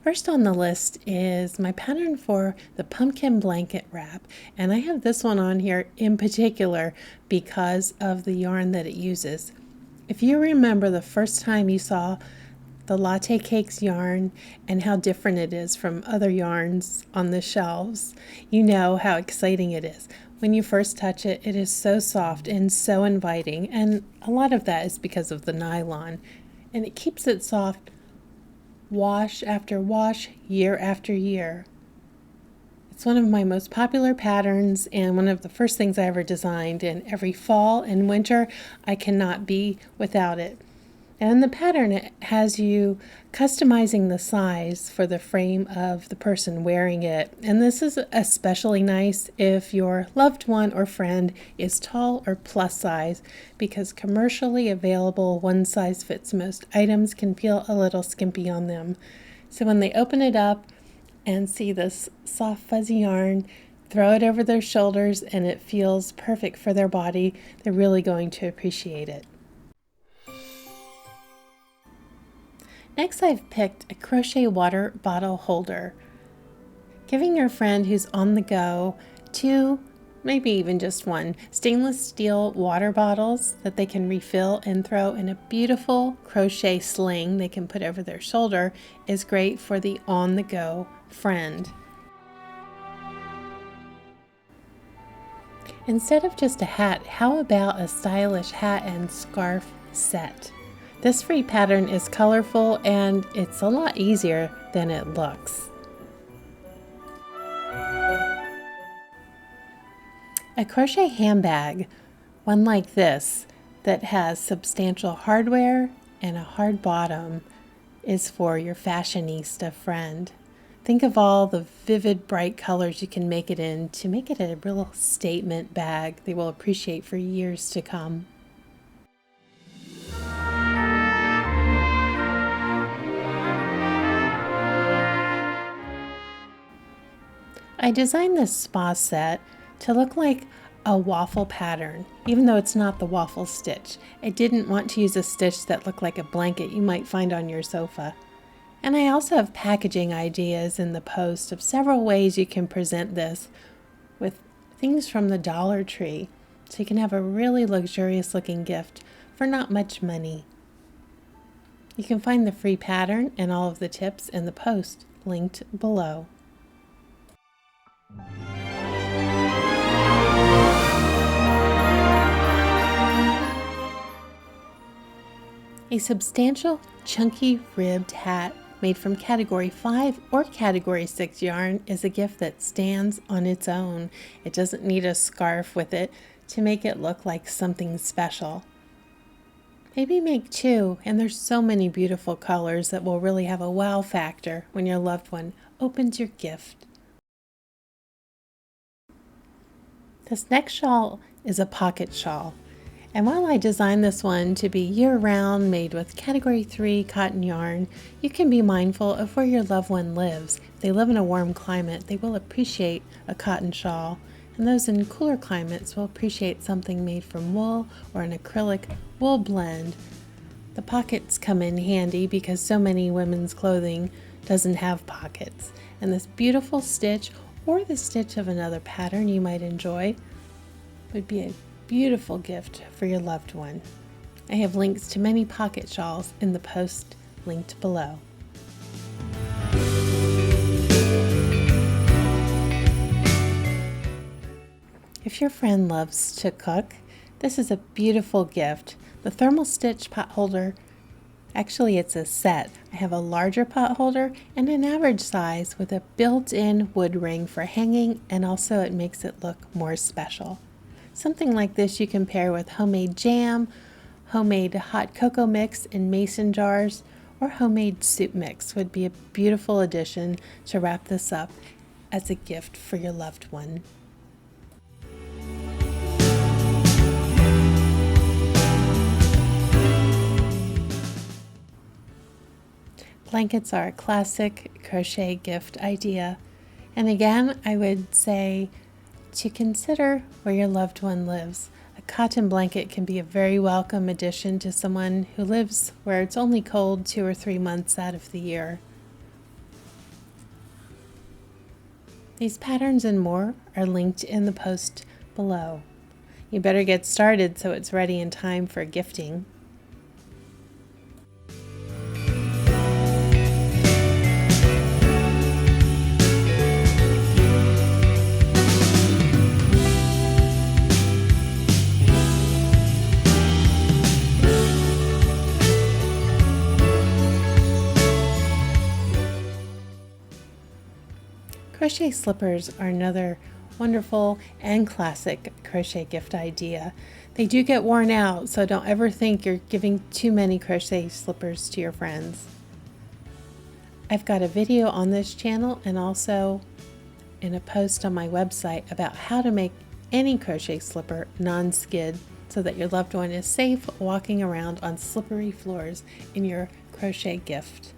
First on the list is my pattern for the pumpkin blanket wrap, and I have this one on here in particular because of the yarn that it uses. If you remember the first time you saw the Latte Cakes yarn and how different it is from other yarns on the shelves, you know how exciting it is. When you first touch it, it is so soft and so inviting, and a lot of that is because of the nylon, and it keeps it soft wash after wash, year after year. It's one of my most popular patterns and one of the first things I ever designed, and every fall and winter I cannot be without it. And in the pattern, it has you customizing the size for the frame of the person wearing it. And this is especially nice if your loved one or friend is tall or plus size, because commercially available one size fits most items can feel a little skimpy on them. So when they open it up and see this soft fuzzy yarn, throw it over their shoulders and it feels perfect for their body, they're really going to appreciate it. Next, I've picked a crochet water bottle holder. Giving your friend who's on the go 2, maybe even just 1, stainless steel water bottles that they can refill and throw in a beautiful crochet sling they can put over their shoulder is great for the on-the-go friend. Instead of just a hat, how about a stylish hat and scarf set? This free pattern is colorful and it's a lot easier than it looks. A crochet handbag, one like this, that has substantial hardware and a hard bottom, is for your fashionista friend. Think of all the vivid, bright colors you can make it in to make it a real statement bag they will appreciate for years to come. I designed this spa set to look like a waffle pattern, even though it's not the waffle stitch. I didn't want to use a stitch that looked like a blanket you might find on your sofa. And I also have packaging ideas in the post of several ways you can present this with things from the Dollar Tree, so you can have a really luxurious looking gift for not much money. You can find the free pattern and all of the tips in the post linked below. A substantial, chunky ribbed hat made from Category 5 or Category 6 yarn is a gift that stands on its own. It doesn't need a scarf with it to make it look like something special. Maybe make 2, and there's so many beautiful colors that will really have a wow factor when your loved one opens your gift. This next shawl is a pocket shawl, and while I designed this one to be year-round, made with Category 3 cotton yarn, you can be mindful of where your loved one lives. If they live in a warm climate, they will appreciate a cotton shawl, and those in cooler climates will appreciate something made from wool or an acrylic wool blend. The pockets come in handy because so many women's clothing doesn't have pockets, and this beautiful stitch or the stitch of another pattern you might enjoy would be a beautiful gift for your loved one. I have links to many pocket shawls in the post linked below. If your friend loves to cook, this is a beautiful gift. The thermal stitch pot holder, actually it's a set. I have a larger pot holder and an average size with a built-in wood ring for hanging, and also it makes it look more special. Something like this you can pair with homemade jam, homemade hot cocoa mix in mason jars, or homemade soup mix would be a beautiful addition to wrap this up as a gift for your loved one. Blankets are a classic crochet gift idea, and again I would say to consider where your loved one lives. A cotton blanket can be a very welcome addition to someone who lives where it's only cold 2 or 3 months out of the year. These patterns and more are linked in the post below. You better get started so it's ready in time for gifting. Crochet slippers are another wonderful and classic crochet gift idea. They do get worn out, so don't ever think you're giving too many crochet slippers to your friends. I've got a video on this channel and also in a post on my website about how to make any crochet slipper non-skid so that your loved one is safe walking around on slippery floors in your crochet gift.